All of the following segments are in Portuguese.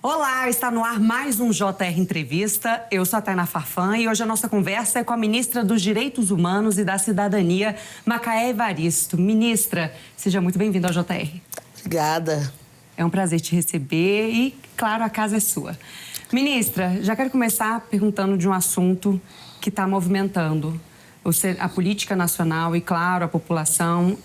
Olá, está no ar mais um JR Entrevista. Eu sou a Tainá Farfan e hoje a nossa conversa é com a ministra dos Direitos Humanos e da Cidadania, Macaé Evaristo. Ministra, seja muito bem-vinda ao JR. Obrigada. É um prazer te receber e, claro, a casa é sua. Ministra, já quero começar perguntando de um assunto que está movimentando a política nacional e, claro, a população,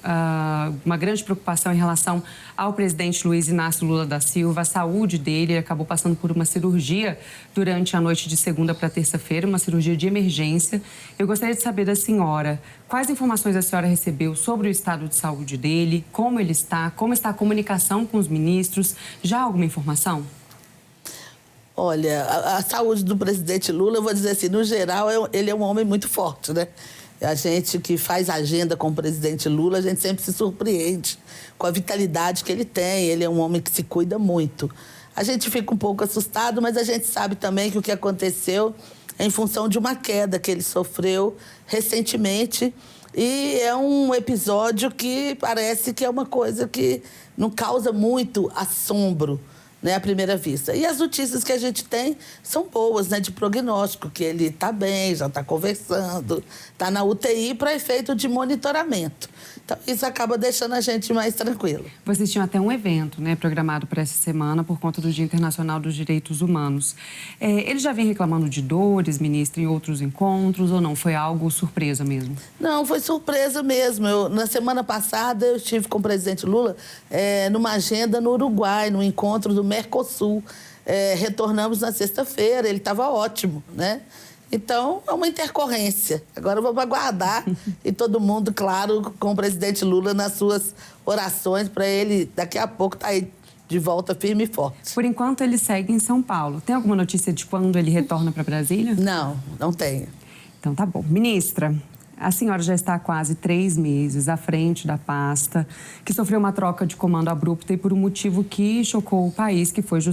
uma grande preocupação em relação ao presidente Luiz Inácio Lula da Silva, a saúde dele. Ele acabou passando por uma cirurgia durante a noite de segunda para terça-feira, uma cirurgia de emergência. Eu gostaria de saber da senhora quais informações a senhora recebeu sobre o estado de saúde dele, como ele está, como está a comunicação com os ministros. Já há alguma informação? Olha, a saúde do presidente Lula, eu vou dizer assim, no geral, ele é um homem muito forte, né? A gente que faz agenda com o presidente Lula, a gente sempre se surpreende com a vitalidade que ele tem. Ele é um homem que se cuida muito. A gente fica um pouco assustado, mas a gente sabe também que o que aconteceu é em função de uma queda que ele sofreu recentemente. E é um episódio que parece que é uma coisa que não causa muito assombro, né, à primeira vista. E as notícias que a gente tem são boas, né, de prognóstico, que ele está bem, já está conversando, está na UTI para efeito de monitoramento. Então, isso acaba deixando a gente mais tranquilo. Vocês tinham até um evento, né, programado para essa semana por conta do Dia Internacional dos Direitos Humanos. Ele já vem reclamando de dores, ministra, em outros encontros, ou não? Foi algo surpresa mesmo? Não, foi surpresa mesmo. Na semana passada, eu estive com o presidente Lula numa agenda no Uruguai, no encontro do Mercosul. Retornamos na sexta-feira, ele estava ótimo, né? Então, é uma intercorrência. Agora vamos aguardar e todo mundo, claro, com o presidente Lula nas suas orações para ele, daqui a pouco, estar aí de volta firme e forte. Por enquanto, ele segue em São Paulo. Tem alguma notícia de quando ele retorna para Brasília? Não, não tenho. Então, tá bom. Ministra, a senhora já está há quase 3 meses à frente da pasta, que sofreu uma troca de comando abrupta e por um motivo que chocou o país, que foram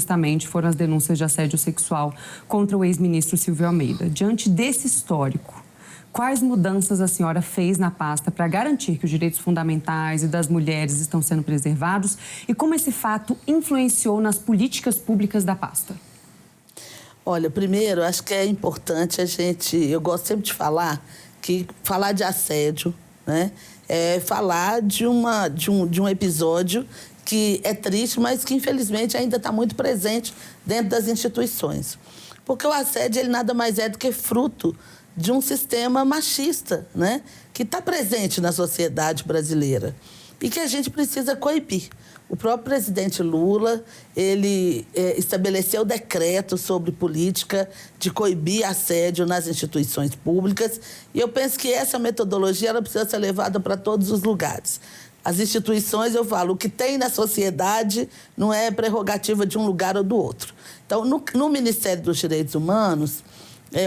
as denúncias de assédio sexual contra o ex-ministro Silvio Almeida. Diante desse histórico, quais mudanças a senhora fez na pasta para garantir que os direitos fundamentais e das mulheres estão sendo preservados e como esse fato influenciou nas políticas públicas da pasta? Olha, primeiro, acho que é importante eu gosto sempre de falar de assédio, né, é falar de um episódio que é triste, mas que infelizmente ainda está muito presente dentro das instituições. Porque o assédio, ele nada mais é do que fruto de um sistema machista, né, que está presente na sociedade brasileira e que a gente precisa coibir. O próprio presidente Lula, ele estabeleceu decreto sobre política de coibir assédio nas instituições públicas e eu penso que essa metodologia ela precisa ser levada para todos os lugares. As instituições, eu falo, o que tem na sociedade não é prerrogativa de um lugar ou do outro. Então, no Ministério dos Direitos Humanos,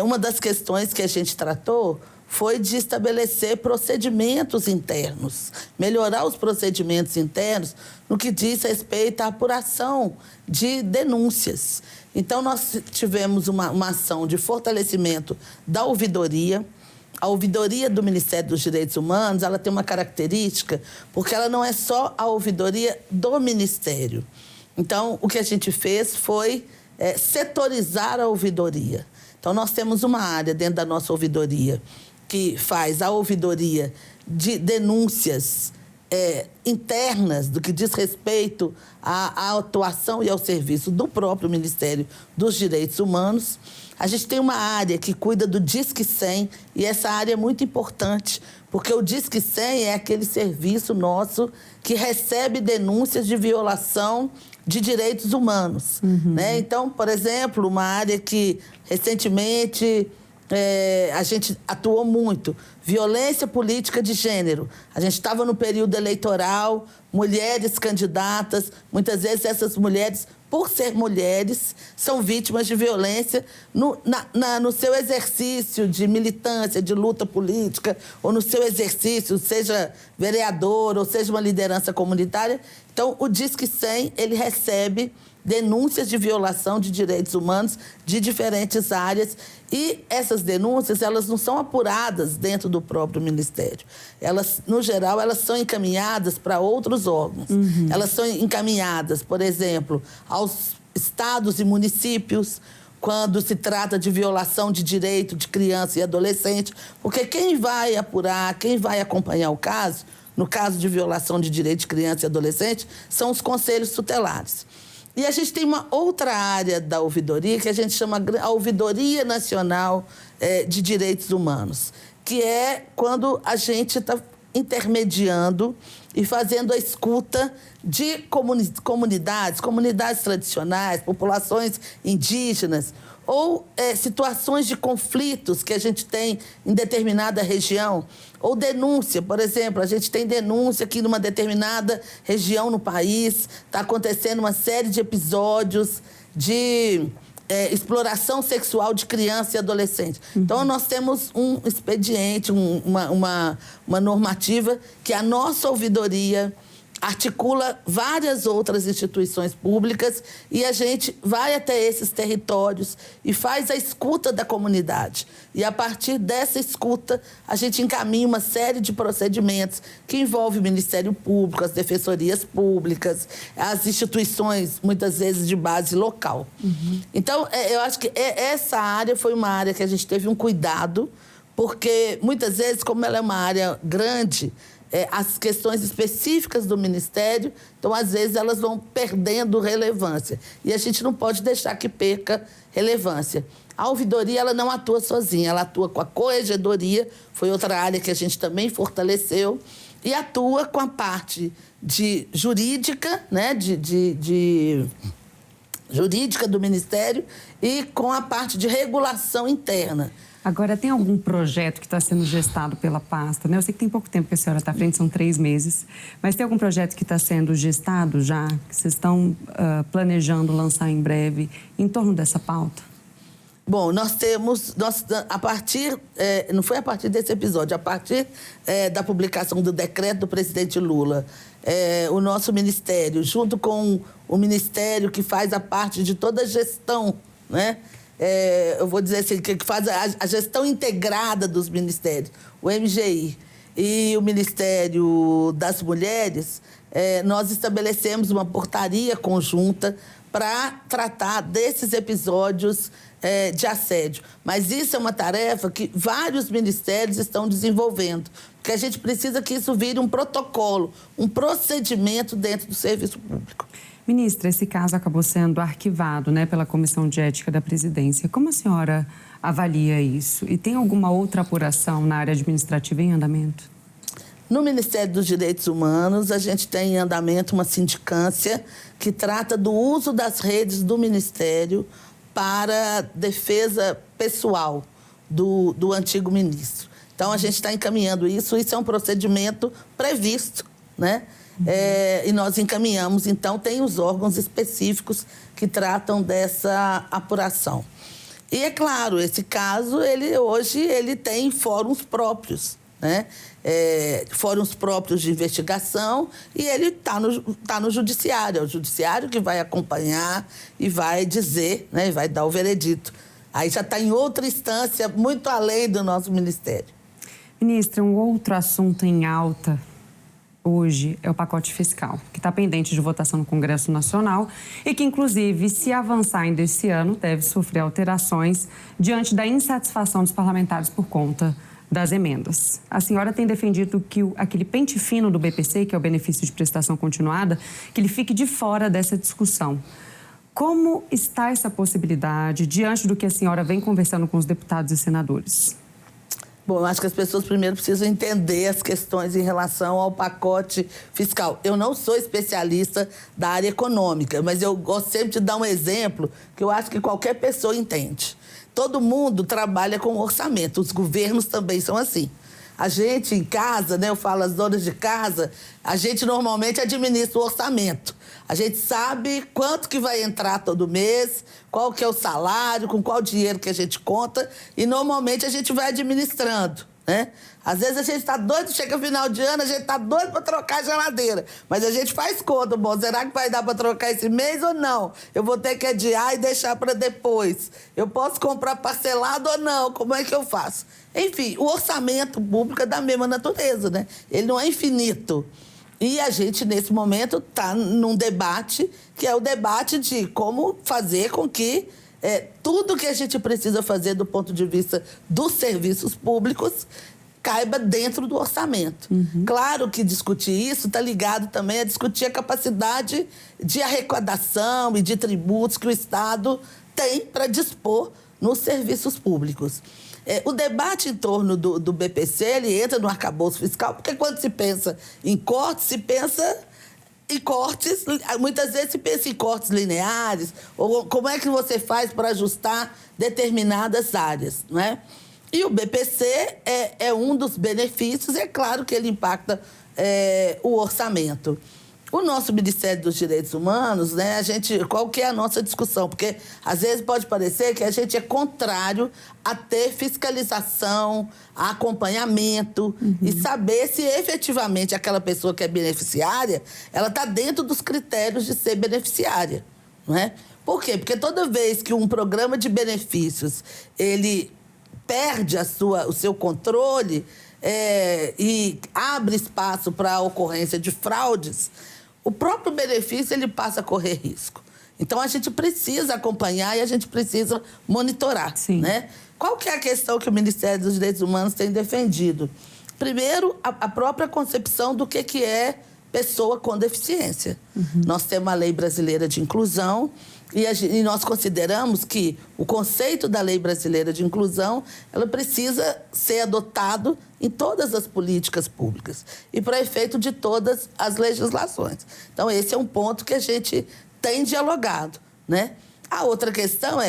uma das questões que a gente tratou foi de estabelecer procedimentos internos, melhorar os procedimentos internos no que diz respeito à apuração de denúncias. Então, nós tivemos uma ação de fortalecimento da ouvidoria. A ouvidoria do Ministério dos Direitos Humanos, ela tem uma característica, porque ela não é só a ouvidoria do Ministério. Então, o que a gente fez foi setorizar a ouvidoria. Então, nós temos uma área dentro da nossa ouvidoria que faz a ouvidoria de denúncias internas do que diz respeito à atuação e ao serviço do próprio Ministério dos Direitos Humanos. A gente tem uma área que cuida do Disque 100 e essa área é muito importante, porque o Disque 100 é aquele serviço nosso que recebe denúncias de violação de direitos humanos. Né? Então, por exemplo, uma área que recentemente a gente atuou muito, violência política de gênero. A gente estava no período eleitoral, mulheres candidatas, muitas vezes essas mulheres, por ser mulheres, são vítimas de violência no seu exercício de militância, de luta política, ou no seu exercício, seja vereador, ou seja uma liderança comunitária. Então, o Disque 100, ele recebe denúncias de violação de direitos humanos de diferentes áreas e essas denúncias, elas não são apuradas dentro do próprio Ministério. Elas, no geral, elas são encaminhadas para outros órgãos. Elas são encaminhadas, por exemplo, aos estados e municípios, quando se trata de violação de direito de criança e adolescente, porque quem vai apurar, quem vai acompanhar o caso, no caso de violação de direito de criança e adolescente, são os conselhos tutelares. E a gente tem uma outra área da ouvidoria, que a gente chama a Ouvidoria Nacional de Direitos Humanos, que é quando a gente está intermediando e fazendo a escuta de comunidades tradicionais, populações indígenas, ou situações de conflitos que a gente tem em determinada região, ou denúncia, por exemplo, a gente tem denúncia que numa determinada região no país está acontecendo uma série de episódios de exploração sexual de criança e adolescente. Então, nós temos um expediente, uma normativa que a nossa ouvidoria articula várias outras instituições públicas e a gente vai até esses territórios e faz a escuta da comunidade. E, a partir dessa escuta, a gente encaminha uma série de procedimentos que envolvem o Ministério Público, as defensorias públicas, as instituições, muitas vezes, de base local. Então, eu acho que essa área foi uma área que a gente teve um cuidado, porque, muitas vezes, como ela é uma área grande, as questões específicas do Ministério, então, às vezes, elas vão perdendo relevância. E a gente não pode deixar que perca relevância. A ouvidoria, ela não atua sozinha, ela atua com a corregedoria, foi outra área que a gente também fortaleceu, e atua com a parte de jurídica, né, jurídica do Ministério e com a parte de regulação interna. Agora, tem algum projeto que está sendo gestado pela pasta, né? Eu sei que tem pouco tempo que a senhora está à frente, são 3 meses, mas tem algum projeto que está sendo gestado já, que vocês estão planejando lançar em breve, em torno dessa pauta? Bom, nós temos, a partir, não foi a partir desse episódio, a partir da publicação do decreto do presidente Lula, o nosso ministério, junto com o ministério que faz a parte de toda a gestão, né? Eu vou dizer assim, que faz a gestão integrada dos ministérios, o MGI e o Ministério das Mulheres, nós estabelecemos uma portaria conjunta para tratar desses episódios de assédio. Mas isso é uma tarefa que vários ministérios estão desenvolvendo, porque a gente precisa que isso vire um protocolo, um procedimento dentro do serviço público. Ministra, esse caso acabou sendo arquivado, né, pela Comissão de Ética da Presidência. Como a senhora avalia isso? E tem alguma outra apuração na área administrativa em andamento? No Ministério dos Direitos Humanos, a gente tem em andamento uma sindicância que trata do uso das redes do Ministério para defesa pessoal do antigo ministro. Então, a gente está encaminhando isso é um procedimento previsto, né? E nós encaminhamos, então, tem os órgãos específicos que tratam dessa apuração. E, é claro, esse caso, hoje, ele tem fóruns próprios, né? Fóruns próprios de investigação e ele está no judiciário. É o judiciário que vai acompanhar e vai dizer, né? Vai dar o veredito. Aí já está em outra instância, muito além do nosso ministério. Ministra, um outro assunto em alta hoje é o pacote fiscal, que está pendente de votação no Congresso Nacional e que, inclusive, se avançar ainda esse ano, deve sofrer alterações diante da insatisfação dos parlamentares por conta das emendas. A senhora tem defendido que aquele pente fino do BPC, que é o benefício de prestação continuada, que ele fique de fora dessa discussão. Como está essa possibilidade diante do que a senhora vem conversando com os deputados e senadores? Bom, eu acho que as pessoas primeiro precisam entender as questões em relação ao pacote fiscal. Eu não sou especialista da área econômica, mas eu gosto sempre de dar um exemplo que eu acho que qualquer pessoa entende. Todo mundo trabalha com orçamento, os governos também são assim. A gente em casa, né, eu falo as donas de casa, a gente normalmente administra o orçamento. A gente sabe quanto que vai entrar todo mês, qual que é o salário, com qual dinheiro que a gente conta e normalmente a gente vai administrando, né? Às vezes a gente está doido, chega final de ano, a gente está doido para trocar a geladeira. Mas a gente faz conta, bom, será que vai dar para trocar esse mês ou não? Eu vou ter que adiar e deixar para depois. Eu posso comprar parcelado ou não? Como é que eu faço? Enfim, o orçamento público é da mesma natureza, né? Ele não é infinito. E a gente, nesse momento, está num debate, que é o debate de como fazer com que tudo que a gente precisa fazer do ponto de vista dos serviços públicos caiba dentro do orçamento. Claro que discutir isso está ligado também a discutir a capacidade de arrecadação e de tributos que o Estado tem para dispor nos serviços públicos. O debate em torno do BPC, ele entra no arcabouço fiscal, porque quando se pensa em cortes, se pensa em cortes, muitas vezes se pensa em cortes lineares, ou como é que você faz para ajustar determinadas áreas, não é? E o BPC é um dos benefícios, é claro que ele impacta o orçamento. O nosso Ministério dos Direitos Humanos, né, qual que é a nossa discussão? Porque, às vezes, pode parecer que a gente é contrário a ter fiscalização, a acompanhamento e saber se efetivamente aquela pessoa que é beneficiária, ela está dentro dos critérios de ser beneficiária, não é? Por quê? Porque toda vez que um programa de benefícios, ele perde o seu controle e abre espaço para a ocorrência de fraudes, o próprio benefício ele passa a correr risco. Então, a gente precisa acompanhar e a gente precisa monitorar. Sim. Né? Qual que é a questão que o Ministério dos Direitos Humanos tem defendido? Primeiro, a própria concepção do que é pessoa com deficiência. Nós temos a Lei Brasileira de Inclusão e nós consideramos que o conceito da Lei Brasileira de Inclusão ela precisa ser adotado em todas as políticas públicas e para efeito de todas as legislações. Então, esse é um ponto que a gente tem dialogado, né? A outra questão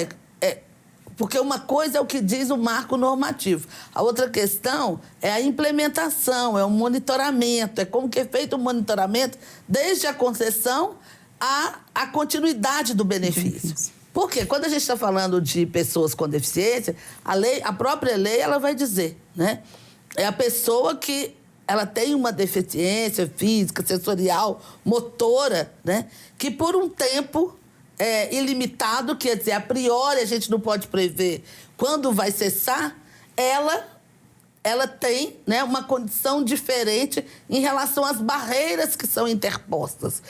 porque uma coisa é o que diz o marco normativo, a outra questão é a implementação, é o monitoramento, é como que é feito o monitoramento desde a concessão à continuidade do benefício. Por quê? Quando a gente está falando de pessoas com deficiência, a própria lei ela vai dizer, né? É a pessoa que ela tem uma deficiência física, sensorial, motora, né? Que por um tempo ilimitado, quer dizer, a priori a gente não pode prever quando vai cessar, ela tem, né, uma condição diferente em relação às barreiras que são interpostas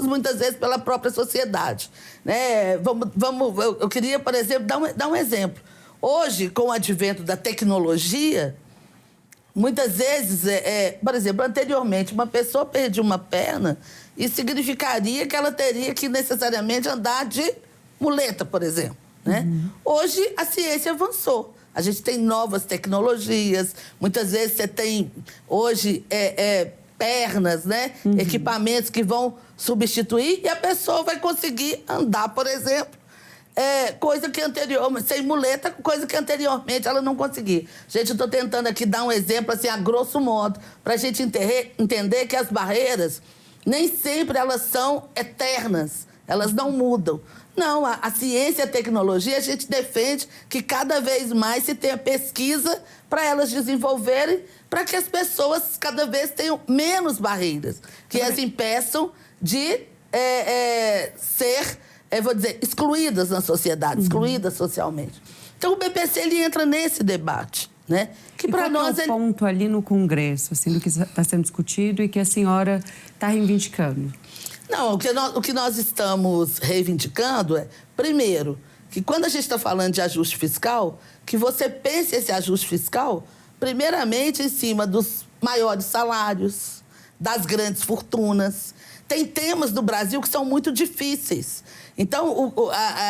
muitas vezes pela própria sociedade. Né? Eu queria, por exemplo, dar um exemplo. Hoje, com o advento da tecnologia, muitas vezes, por exemplo, anteriormente, uma pessoa perdia uma perna e significaria que ela teria que necessariamente andar de muleta, por exemplo. Né? Hoje, a ciência avançou. A gente tem novas tecnologias. Muitas vezes você tem, hoje, pernas, né? Equipamentos que vão substituir e a pessoa vai conseguir andar, por exemplo, sem muleta, coisa que anteriormente ela não conseguia. Gente, eu estou tentando aqui dar um exemplo, assim, a grosso modo, para a gente entender que as barreiras nem sempre elas são eternas, elas não mudam. Não, a ciência e a tecnologia, a gente defende que cada vez mais se tenha pesquisa para elas desenvolverem, para que as pessoas cada vez tenham menos barreiras, que as impeçam de ser, vou dizer, excluídas na sociedade, excluídas socialmente. Então, o BPC ele entra nesse debate, né? Que para nós é o ponto ali no Congresso, assim, do que está sendo discutido e que a senhora está reivindicando? Não, o que nós estamos reivindicando primeiro, que quando a gente está falando de ajuste fiscal, que você pense esse ajuste fiscal, primeiramente, em cima dos maiores salários, das grandes fortunas. Tem temas do Brasil que são muito difíceis. Então,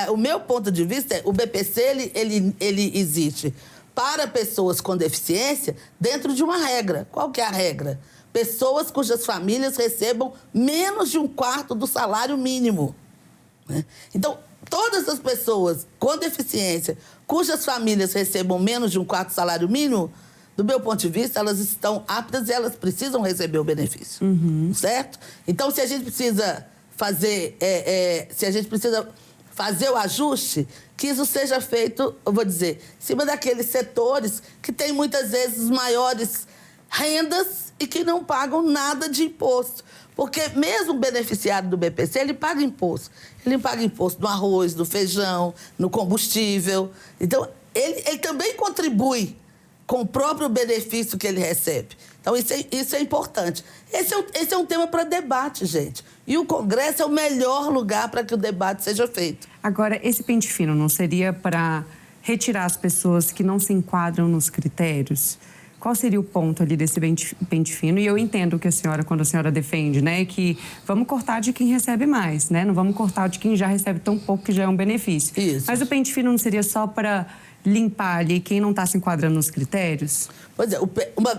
o meu ponto de vista é o BPC ele existe para pessoas com deficiência dentro de uma regra. Qual que é a regra? Pessoas cujas famílias recebam menos de 1/4 do salário mínimo. Né? Então, todas as pessoas com deficiência cujas famílias recebam menos de 1/4 do salário mínimo, do meu ponto de vista, elas estão aptas e elas precisam receber o benefício. Certo? Então, se a gente precisa fazer, fazer o ajuste, que isso seja feito, eu vou dizer, em cima daqueles setores que têm muitas vezes maiores rendas e que não pagam nada de imposto. Porque mesmo o beneficiário do BPC, ele paga imposto. Ele paga imposto no arroz, no feijão, no combustível. Então, ele também contribui com o próprio benefício que ele recebe. Então, isso é importante. Esse é um tema para debate, gente. E o Congresso é o melhor lugar para que o debate seja feito. Agora, esse pente fino não seria para retirar as pessoas que não se enquadram nos critérios? Qual seria o ponto ali desse pente fino? E eu entendo que a senhora, quando a senhora defende, né, que vamos cortar de quem recebe mais, né? Não vamos cortar de quem já recebe tão pouco, que já é um benefício. Isso. Mas o pente fino não seria só para limpar ali quem não está se enquadrando nos critérios? Pois é,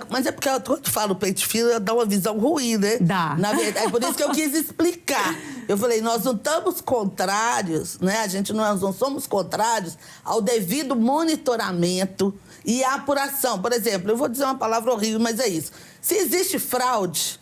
mas é porque quando eu falo pente fino, dá uma visão ruim, né? Dá. Na verdade, é por isso que eu quis explicar. Eu falei, nós não estamos contrários, né? Nós não somos contrários ao devido monitoramento e à apuração. Por exemplo, eu vou dizer uma palavra horrível, mas é isso. Se existe fraude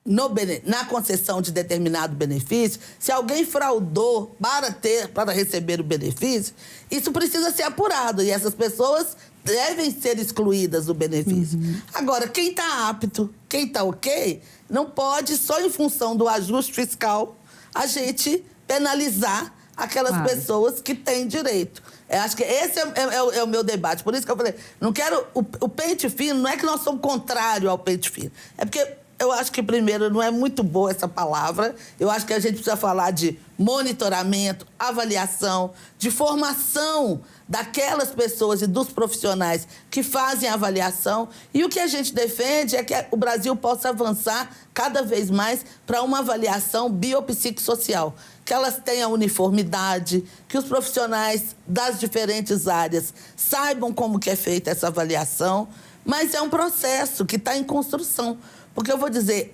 na concessão de determinado benefício, se alguém fraudou para receber o benefício, isso precisa ser apurado e essas pessoas devem ser excluídas do benefício. Agora, quem está apto, quem está ok, não pode, só em função do ajuste fiscal, a gente penalizar aquelas pessoas que têm direito. Eu acho que esse é o meu debate. Por isso que eu falei, não quero... O pente fino, não é que nós somos contrários ao pente fino. É porque eu acho que, primeiro, não é muito boa essa palavra. Eu acho que a gente precisa falar de monitoramento, avaliação, de formação daquelas pessoas e dos profissionais que fazem a avaliação. E o que a gente defende é que o Brasil possa avançar cada vez mais para uma avaliação biopsicossocial, que elas tenham uniformidade, que os profissionais das diferentes áreas saibam como que é feita essa avaliação, mas é um processo que está em construção. Porque eu vou dizer,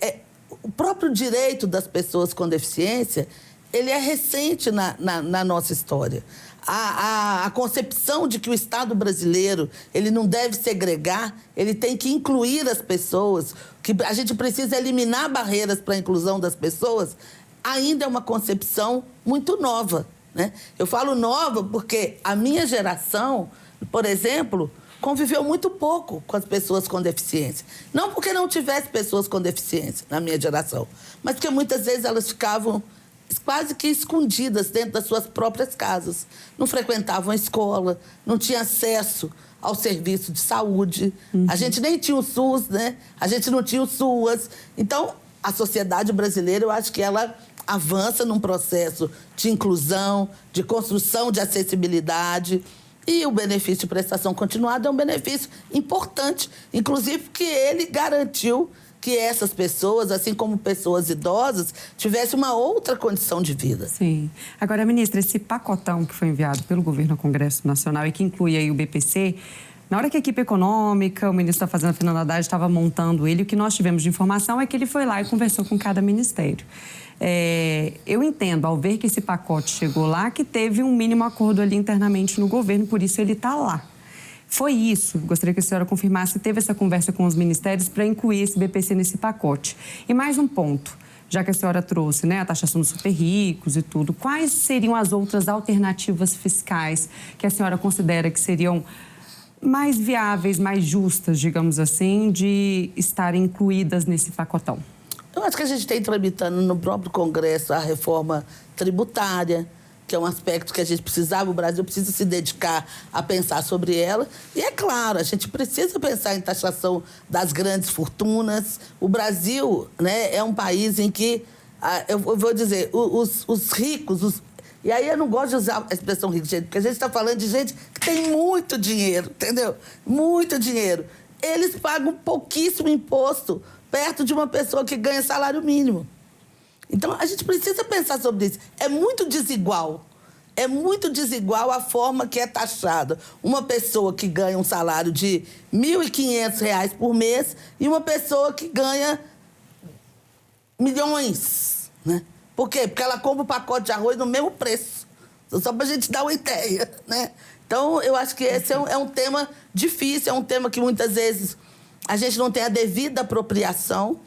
o próprio direito das pessoas com deficiência, ele é recente na nossa história. A concepção de que o Estado brasileiro ele não deve segregar, ele tem que incluir as pessoas, que a gente precisa eliminar barreiras para a inclusão das pessoas, ainda é uma concepção muito nova, né? Eu falo nova porque a minha geração, por exemplo, conviveu muito pouco com as pessoas com deficiência. Não porque não tivesse pessoas com deficiência na minha geração, mas porque muitas vezes elas ficavam quase que escondidas dentro das suas próprias casas. Não frequentavam a escola, não tinham acesso ao serviço de saúde. A gente nem tinha o SUS, né? A gente não tinha o SUAS. Então, a sociedade brasileira, eu acho que ela avança num processo de inclusão, de construção de acessibilidade. E o benefício de prestação continuada é um benefício importante, inclusive porque ele garantiu que essas pessoas, assim como pessoas idosas, tivessem uma outra condição de vida. Sim. Agora, ministra, esse pacotão que foi enviado pelo governo ao Congresso Nacional e que inclui aí o BPC, na hora que a equipe econômica, o ministro da Fazenda, Fernando Haddad, estava montando ele, o que nós tivemos de informação é que ele foi lá e conversou com cada ministério. Eu entendo, ao ver que esse pacote chegou lá, que teve um mínimo acordo ali internamente no governo, por isso ele está lá. Foi isso, gostaria que a senhora confirmasse, teve essa conversa com os ministérios para incluir esse BPC nesse pacote. E mais um ponto, já que a senhora trouxe, né, a taxação dos super ricos e tudo, quais seriam as outras alternativas fiscais que a senhora considera que seriam mais viáveis, mais justas, digamos assim, de estarem incluídas nesse pacotão? Eu acho que a gente tem tramitando no próprio Congresso a reforma tributária, que é um aspecto que a gente precisava, o Brasil precisa se dedicar a pensar sobre ela. E é claro, a gente precisa pensar em taxação das grandes fortunas. O Brasil, né, é um país em que, eu vou dizer, os ricos, e aí eu não gosto de usar a expressão rico, gente, porque a gente está falando de gente que tem muito dinheiro, entendeu? Muito dinheiro. Eles pagam pouquíssimo imposto perto de uma pessoa que ganha salário mínimo. Então, a gente precisa pensar sobre isso. É muito desigual a forma que é taxada uma pessoa que ganha um salário de R$ 1.500 por mês e uma pessoa que ganha milhões, né? Por quê? Porque ela compra um pacote de arroz no mesmo preço. Só para a gente dar uma ideia, né? Então, eu acho que esse é um tema difícil, é um tema que muitas vezes a gente não tem a devida apropriação,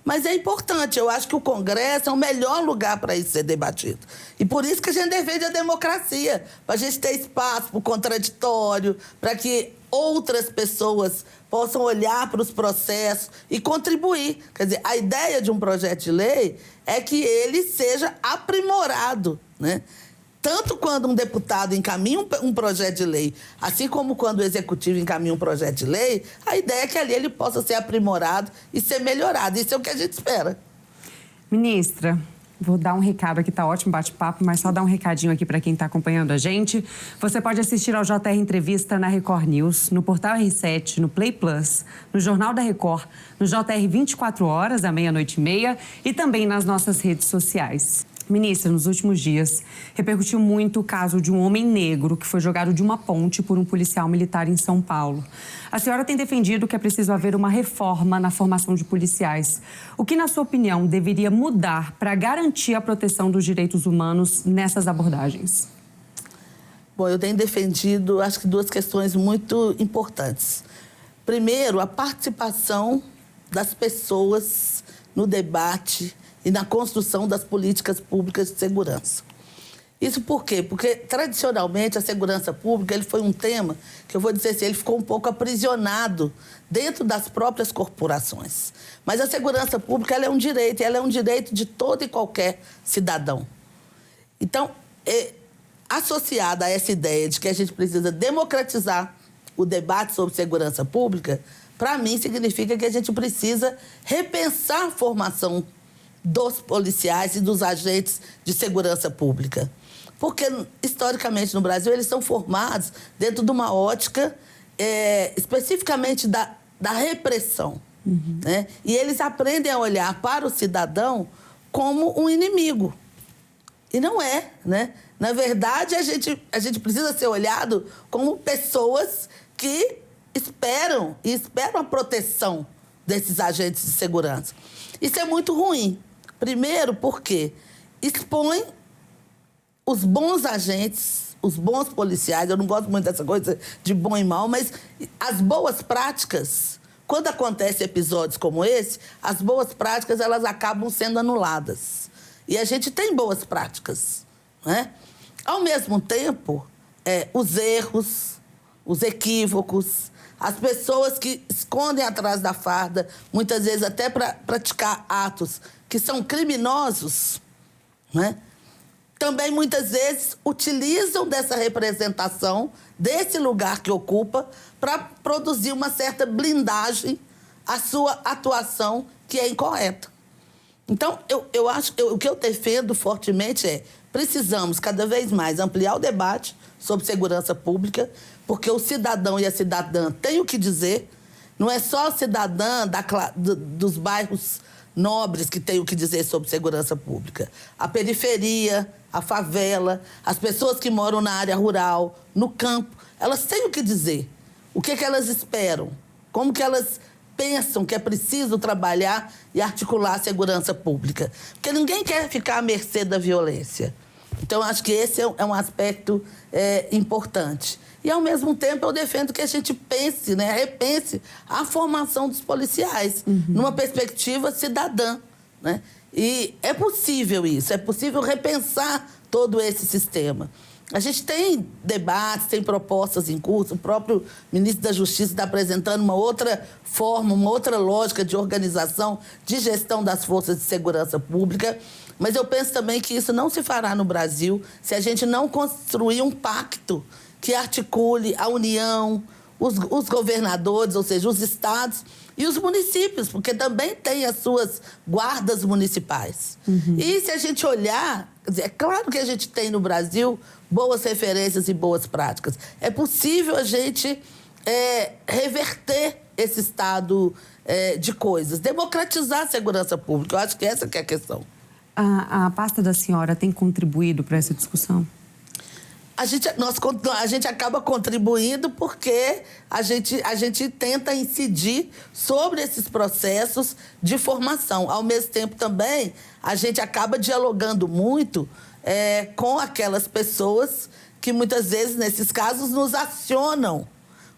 mas é importante. Eu acho que o Congresso é o melhor lugar para isso ser debatido. E por isso que a gente defende a democracia, para a gente ter espaço para o contraditório, para que outras pessoas possam olhar para os processos e contribuir. Quer dizer, a ideia de um projeto de lei é que ele seja aprimorado, né? tanto quando um deputado encaminha um projeto de lei, assim como quando o executivo encaminha um projeto de lei, a ideia é que ali ele possa ser aprimorado e ser melhorado. Isso é o que a gente espera. Ministra, vou dar um recado aqui, tá ótimo bate-papo, mas só dar um recadinho aqui para quem está acompanhando a gente. Você pode assistir ao JR Entrevista na Record News, no Portal R7, no Play Plus, no Jornal da Record, no JR 24 horas, à 00:30 e também nas nossas redes sociais. Ministra, nos últimos dias, repercutiu muito o caso de um homem negro que foi jogado de uma ponte por um policial militar em São Paulo. A senhora tem defendido que é preciso haver uma reforma na formação de policiais. O que, na sua opinião, deveria mudar para garantir a proteção dos direitos humanos nessas abordagens? Bom, eu tenho defendido, acho que, duas questões muito importantes. Primeiro, a participação das pessoas no debate e na construção das políticas públicas de segurança. Isso por quê? Porque, tradicionalmente, a segurança pública ele foi um tema que, eu vou dizer assim, ele ficou um pouco aprisionado dentro das próprias corporações. Mas a segurança pública ela é um direito, e ela é um direito de todo e qualquer cidadão. Então, associada a essa ideia de que a gente precisa democratizar o debate sobre segurança pública, para mim, significa que a gente precisa repensar a formação dos policiais e dos agentes de segurança pública. Porque, historicamente, no Brasil, eles são formados dentro de uma ótica especificamente da repressão. Né? E eles aprendem a olhar para o cidadão como um inimigo. E não é, né? Na verdade, a gente precisa ser olhado como pessoas que esperam a proteção desses agentes de segurança. Isso é muito ruim. Primeiro, porque expõe os bons agentes, os bons policiais, eu não gosto muito dessa coisa de bom e mal, mas as boas práticas, quando acontecem episódios como esse, as boas práticas elas acabam sendo anuladas. E a gente tem boas práticas, né? Ao mesmo tempo, os erros, os equívocos, as pessoas que escondem atrás da farda, muitas vezes até para praticar atos que são criminosos, né? Também, muitas vezes, utilizam dessa representação, desse lugar que ocupa, para produzir uma certa blindagem à sua atuação que é incorreta. Então, eu acho que o que eu defendo fortemente precisamos cada vez mais ampliar o debate sobre segurança pública, porque o cidadão e a cidadã têm o que dizer, não é só a cidadã dos bairros nobres que têm o que dizer sobre segurança pública. A periferia, a favela, as pessoas que moram na área rural, no campo, elas têm o que dizer. O que elas esperam? Como que elas pensam que é preciso trabalhar e articular a segurança pública? Porque ninguém quer ficar à mercê da violência. Então, acho que esse é um aspecto importante. E, ao mesmo tempo, eu defendo que a gente pense, né, repense a formação dos policiais, numa perspectiva cidadã, né? E é possível isso, é possível repensar todo esse sistema. A gente tem debates, tem propostas em curso, o próprio ministro da Justiça está apresentando uma outra forma, uma outra lógica de organização, de gestão das forças de segurança pública, mas eu penso também que isso não se fará no Brasil se a gente não construir um pacto que articule a União, os governadores, ou seja, os estados e os municípios, porque também tem as suas guardas municipais. E se a gente olhar, é claro que a gente tem no Brasil boas referências e boas práticas. É possível a gente reverter esse estado de coisas, democratizar a segurança pública. Eu acho que essa que é a questão. A pasta da senhora tem contribuído para essa discussão? A gente acaba contribuindo porque a gente tenta incidir sobre esses processos de formação. Ao mesmo tempo, também, a gente acaba dialogando muito com aquelas pessoas que, muitas vezes, nesses casos, nos acionam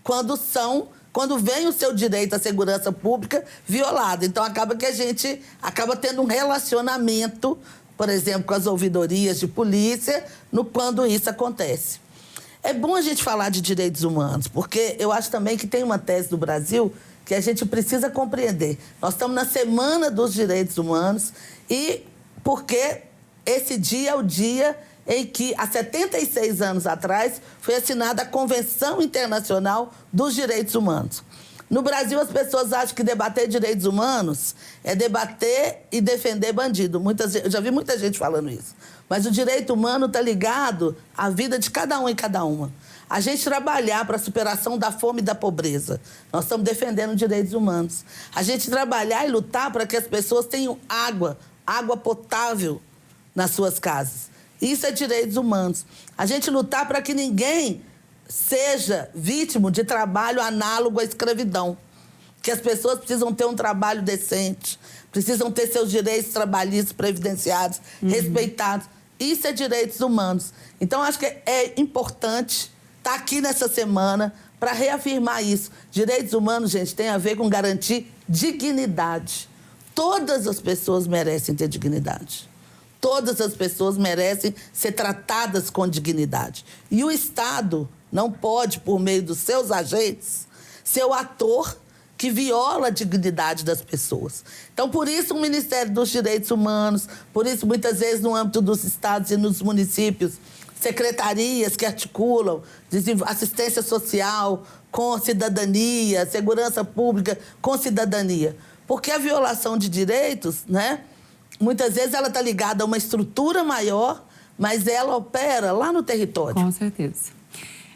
quando vem o seu direito à segurança pública violado. Então, acaba que a gente acaba tendo um relacionamento, por exemplo, com as ouvidorias de polícia, quando isso acontece. É bom a gente falar de direitos humanos, porque eu acho também que tem uma tese do Brasil que a gente precisa compreender. Nós estamos na Semana dos Direitos Humanos e porque esse dia é o dia em que, há 76 anos atrás, foi assinada a Convenção Internacional dos Direitos Humanos. No Brasil, as pessoas acham que debater direitos humanos é debater e defender bandido. Eu já vi muita gente falando isso. Mas o direito humano está ligado à vida de cada um e cada uma. A gente trabalhar para a superação da fome e da pobreza. Nós estamos defendendo direitos humanos. A gente trabalhar e lutar para que as pessoas tenham água potável nas suas casas. Isso é direitos humanos. A gente lutar para que ninguém seja vítima de trabalho análogo à escravidão. Que as pessoas precisam ter um trabalho decente, precisam ter seus direitos trabalhistas previdenciados, respeitados. Isso é direitos humanos. Então, acho que é importante estar aqui nessa semana para reafirmar isso. Direitos humanos, gente, tem a ver com garantir dignidade. Todas as pessoas merecem ter dignidade. Todas as pessoas merecem ser tratadas com dignidade. E o Estado não pode, por meio dos seus agentes, ser o ator que viola a dignidade das pessoas. Então, por isso, o Ministério dos Direitos Humanos, por isso, muitas vezes, no âmbito dos estados e nos municípios, secretarias que articulam assistência social com cidadania, segurança pública com cidadania. Porque a violação de direitos, né, muitas vezes ela está ligada a uma estrutura maior, mas ela opera lá no território. Com certeza.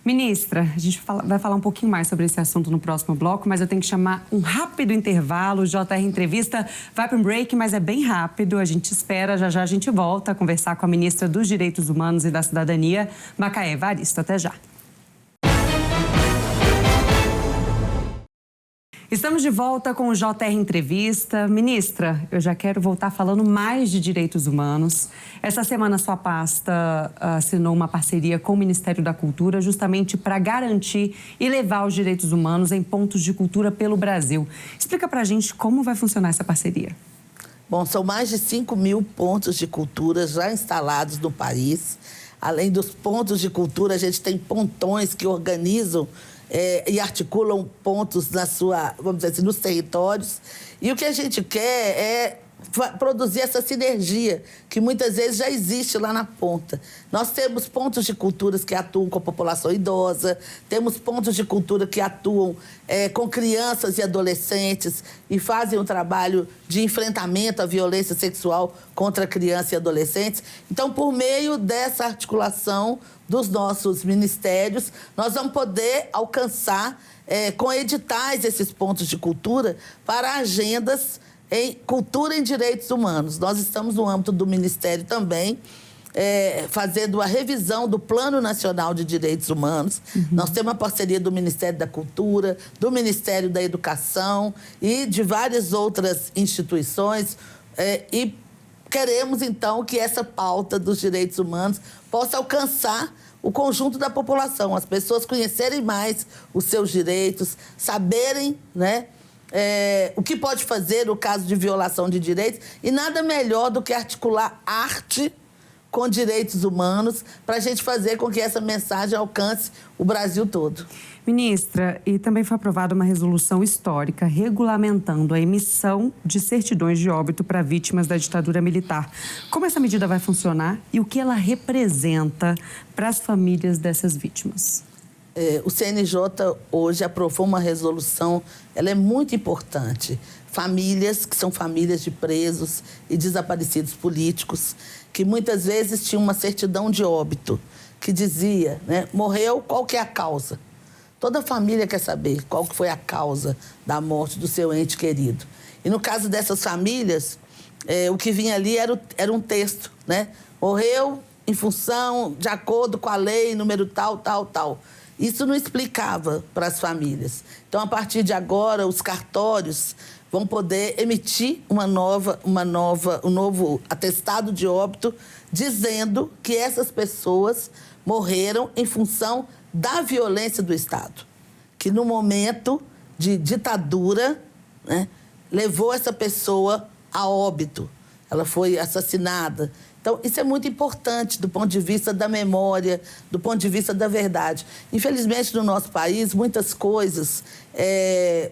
Ministra, a gente vai falar um pouquinho mais sobre esse assunto no próximo bloco, mas eu tenho que chamar um rápido intervalo. O JR Entrevista vai para um break, mas é bem rápido. A gente espera, já a gente volta a conversar com a ministra dos Direitos Humanos e da Cidadania, Macaé Evaristo. Até já. Estamos de volta com o JR Entrevista. Ministra, eu já quero voltar falando mais de direitos humanos. Essa semana, sua pasta assinou uma parceria com o Ministério da Cultura justamente para garantir e levar os direitos humanos em pontos de cultura pelo Brasil. Explica para a gente como vai funcionar essa parceria. Bom, são mais de 5.000 pontos de cultura já instalados no país. Além dos pontos de cultura, a gente tem pontões que organizam e articulam pontos vamos dizer assim, nos territórios. E o que a gente quer é produzir essa sinergia que muitas vezes já existe lá na ponta. Nós temos pontos de culturas que atuam com a população idosa, temos pontos de cultura que atuam com crianças e adolescentes e fazem um trabalho de enfrentamento à violência sexual contra crianças e adolescentes. Então, por meio dessa articulação dos nossos ministérios, nós vamos poder alcançar com editais esses pontos de cultura para agendas em cultura em direitos humanos. Nós estamos no âmbito do Ministério também, fazendo a revisão do Plano Nacional de Direitos Humanos. Nós temos uma parceria do Ministério da Cultura, do Ministério da Educação e de várias outras instituições. E queremos, então, que essa pauta dos direitos humanos possa alcançar o conjunto da população, as pessoas conhecerem mais os seus direitos, saberem, né, o que pode fazer no caso de violação de direitos, e nada melhor do que articular arte com direitos humanos para a gente fazer com que essa mensagem alcance o Brasil todo. Ministra, e também foi aprovada uma resolução histórica regulamentando a emissão de certidões de óbito para vítimas da ditadura militar. Como essa medida vai funcionar e o que ela representa para as famílias dessas vítimas? O CNJ hoje aprovou uma resolução, ela é muito importante. Famílias que são famílias de presos e desaparecidos políticos, que muitas vezes tinham uma certidão de óbito, que dizia, né, morreu, qual que é a causa? Toda família quer saber qual que foi a causa da morte do seu ente querido. E no caso dessas famílias, o que vinha ali era um texto, né? Morreu em função, de acordo com a lei, número tal, tal, tal. Isso não explicava para as famílias. Então, a partir de agora, os cartórios vão poder emitir um novo atestado de óbito, dizendo que essas pessoas morreram em função da violência do Estado, que no momento de ditadura, né, levou essa pessoa a óbito. ela foi assassinada. Então, isso é muito importante do ponto de vista da memória, do ponto de vista da verdade. Infelizmente, no nosso país, muitas coisas,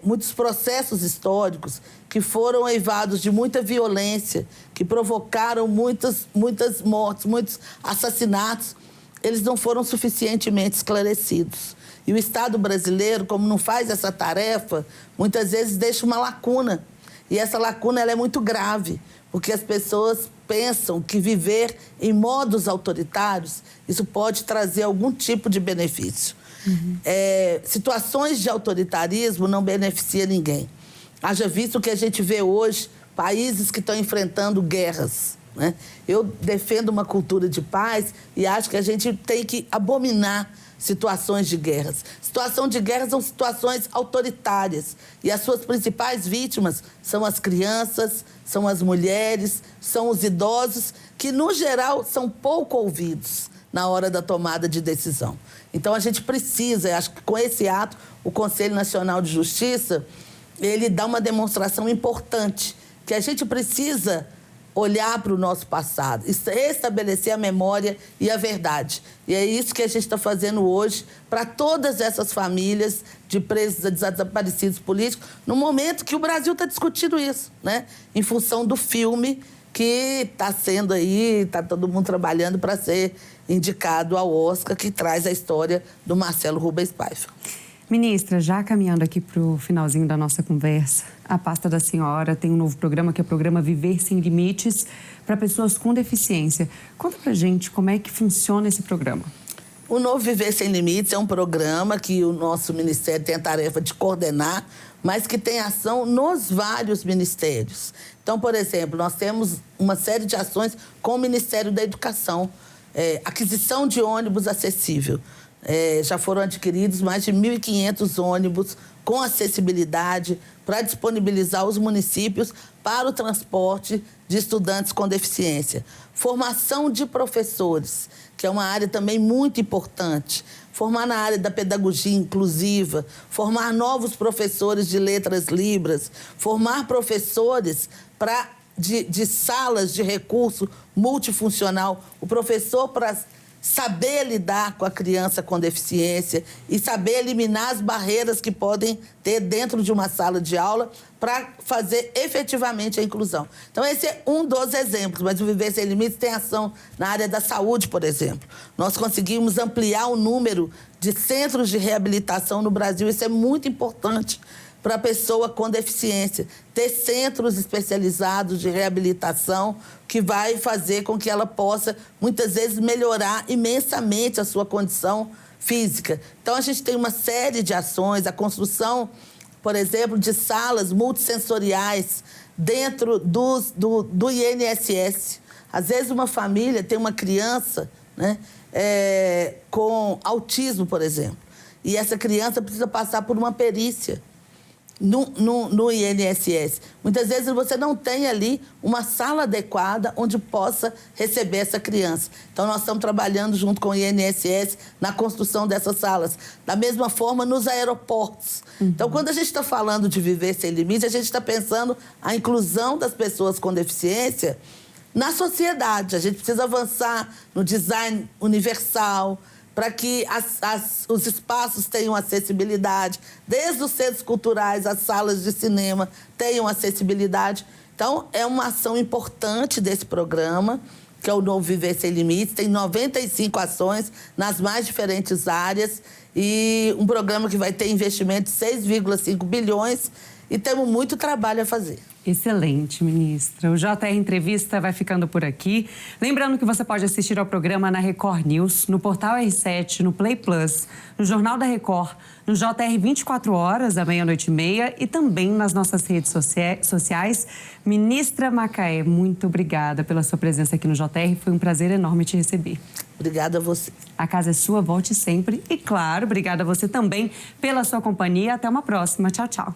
muitos processos históricos que foram eivados de muita violência, que provocaram muitas mortes, muitos assassinatos, eles não foram suficientemente esclarecidos. E o Estado brasileiro, como não faz essa tarefa, muitas vezes deixa uma lacuna. E essa lacuna ela é muito grave, porque as pessoas pensam que viver em modos autoritários, isso pode trazer algum tipo de benefício. Situações de autoritarismo não beneficiam ninguém. Haja visto que a gente vê hoje países que estão enfrentando guerras, né? Eu defendo uma cultura de paz e acho que a gente tem que abominar situações de guerras. Situação de guerra são situações autoritárias e as suas principais vítimas são as crianças, são as mulheres, são os idosos, que, no geral, são pouco ouvidos na hora da tomada de decisão. Então, a gente precisa, acho que com esse ato, o Conselho Nacional de Justiça, ele dá uma demonstração importante, que a gente precisa olhar para o nosso passado, estabelecer a memória e a verdade. E é isso que a gente está fazendo hoje para todas essas famílias de presos e desaparecidos políticos, no momento que o Brasil está discutindo isso, né? Em função do filme que está sendo aí, está todo mundo trabalhando para ser indicado ao Oscar, que traz a história do Marcelo Rubens Paiva. Ministra, já caminhando aqui para o finalzinho da nossa conversa, a pasta da senhora tem um novo programa, que é o programa Viver Sem Limites, para pessoas com deficiência. Conta pra gente como é que funciona esse programa. O novo Viver Sem Limites é um programa que o nosso Ministério tem a tarefa de coordenar, mas que tem ação nos vários ministérios. Então, por exemplo, nós temos uma série de ações com o Ministério da Educação, aquisição de ônibus acessível. Já foram adquiridos mais de 1.500 ônibus com acessibilidade para disponibilizar os municípios para o transporte de estudantes com deficiência. Formação de professores, que é uma área também muito importante. Formar na área da pedagogia inclusiva, formar novos professores de letras libras, formar professores de salas de recurso multifuncional, o professor para saber lidar com a criança com deficiência e saber eliminar as barreiras que podem ter dentro de uma sala de aula para fazer efetivamente a inclusão. Então, esse é um dos exemplos, mas o Viver Sem Limites tem ação na área da saúde, por exemplo. Nós conseguimos ampliar o número de centros de reabilitação no Brasil, isso é muito importante para a pessoa com deficiência, ter centros especializados de reabilitação que vai fazer com que ela possa, muitas vezes, melhorar imensamente a sua condição física. Então, a gente tem uma série de ações, a construção, por exemplo, de salas multissensoriais dentro do INSS. Às vezes, uma família tem uma criança, né, com autismo, por exemplo, e essa criança precisa passar por uma perícia no INSS. Muitas vezes você não tem ali uma sala adequada onde possa receber essa criança. Então, nós estamos trabalhando junto com o INSS na construção dessas salas. Da mesma forma, nos aeroportos. Então, quando a gente está falando de Viver Sem Limites, a gente está pensando a inclusão das pessoas com deficiência na sociedade. A gente precisa avançar no design universal, para que os espaços tenham acessibilidade, desde os centros culturais, as salas de cinema tenham acessibilidade. Então, é uma ação importante desse programa, que é o novo Viver Sem Limites. Tem 95 ações nas mais diferentes áreas e um programa que vai ter investimento de 6,5 bilhões e temos muito trabalho a fazer. Excelente, ministra. O JR Entrevista vai ficando por aqui. Lembrando que você pode assistir ao programa na Record News, no Portal R7, no Play Plus, no Jornal da Record, no JR 24 horas, à 00:30 e também nas nossas redes sociais. Ministra Macaé, muito obrigada pela sua presença aqui no JR. Foi um prazer enorme te receber. Obrigada a você. A casa é sua, volte sempre. E, claro, obrigada a você também pela sua companhia. Até uma próxima. Tchau, tchau.